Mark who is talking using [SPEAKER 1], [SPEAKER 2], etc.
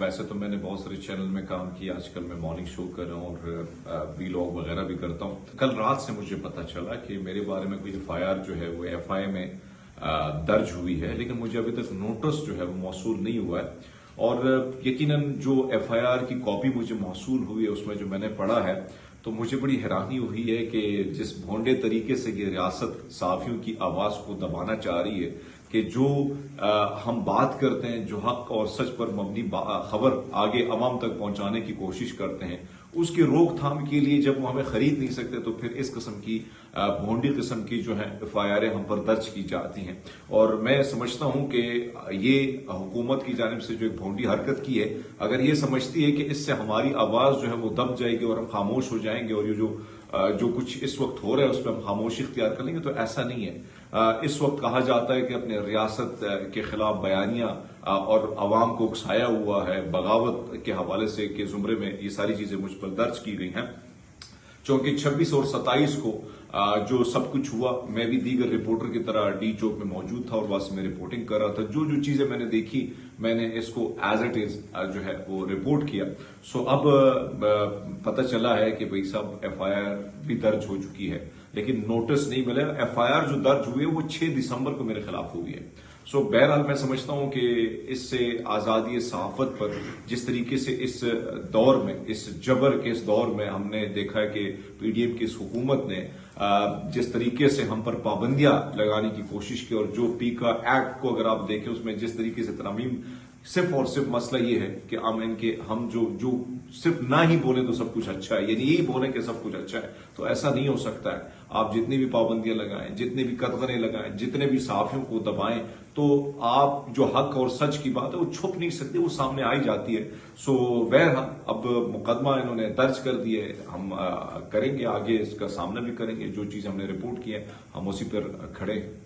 [SPEAKER 1] वैसे तो मैंने बहुत सारे चैनल में काम किया, आजकल मैं मॉर्निंग शो कर रहा हूँ और वीलॉग वगैरह भी करता हूँ। कल रात से मुझे पता चला कि मेरे बारे में कोई एफआईआर जो है वो एफआई में दर्ज हुई है, लेकिन मुझे अभी तक नोटिस जो है वो मौसूल नहीं हुआ है। और यकीनन जो एफआईआर की कॉपी मुझे मौसूल हुई है उसमें जो मैंने पढ़ा है तो मुझे बड़ी हैरानी हुई है कि जिस भोंडे तरीके से ये रियासत सहाफियों की आवाज को दबाना चाह रही है कि जो हम बात करते हैं, जो हक और सच पर मबनी खबर आगे अवाम तक पहुंचाने की कोशिश करते हैं, उसकी रोकथाम के लिए जब वो हमें खरीद नहीं सकते तो फिर इस किस्म की भोंडी किस्म की जो है एफआईआर हम पर दर्ज की जाती हैं। और मैं समझता हूं कि ये हुकूमत की जानिब से जो एक भोंडी हरकत की है, अगर ये समझती है कि इससे हमारी आवाज जो है वो दब जाएगी और हम खामोश हो जाएंगे और ये जो कुछ इस वक्त हो रहा है उस पर हम खामोशी इख्तियार कर लेंगे, तो ऐसा नहीं है। इस वक्त कहा जाता है कि अपने रियासत के खिलाफ बयानियां और अवाम को उकसाया हुआ है बगावत के हवाले से के जुमरे में ये सारी चीजें मुझ पर दर्ज की गई हैं। चूंकि 26 और 27 को जो सब कुछ हुआ, मैं भी दीगर रिपोर्टर की तरह डी चौक में मौजूद था और वहां से मैं रिपोर्टिंग कर रहा था। जो जो चीजें मैंने देखी मैंने इसको एज इट इज जो है वो रिपोर्ट किया। सो अब पता चला है कि भाई साहब एफआईआर भी दर्ज हो चुकी है, लेकिन नोटिस नहीं मिला। एफआईआर जो दर्ज हुई है वो 6 दिसंबर को मेरे खिलाफ हुई है। सो बहरहाल मैं समझता हूं कि इससे आजादी सहाफत पर जिस तरीके से इस दौर में, इस जबर के इस दौर में हमने देखा है कि पीडीएम की इस हुकूमत ने जिस तरीके से हम पर पाबंदियां लगाने की कोशिश की, और जो पीका एक्ट को अगर आप देखें उसमें जिस तरीके से तरमीम, सिर्फ और सिर्फ मसला ये है कि हम जो सिर्फ ना ही बोले तो सब कुछ अच्छा है, यानी यही बोले कि सब कुछ अच्छा है, तो ऐसा नहीं हो सकता है। आप जितनी भी पाबंदियां लगाएं, जितने भी कतगने लगाएं, जितने भी सहाफियों को दबाएं, तो आप जो हक और सच की बात है वो छुप नहीं सकती, वो सामने आई जाती है। सो बहरहाल अब मुकदमा इन्होंने दर्ज कर दिया है, हम करेंगे आगे इसका सामना भी करेंगे। जो चीज हमने रिपोर्ट की है हम उसी पर खड़े हैं।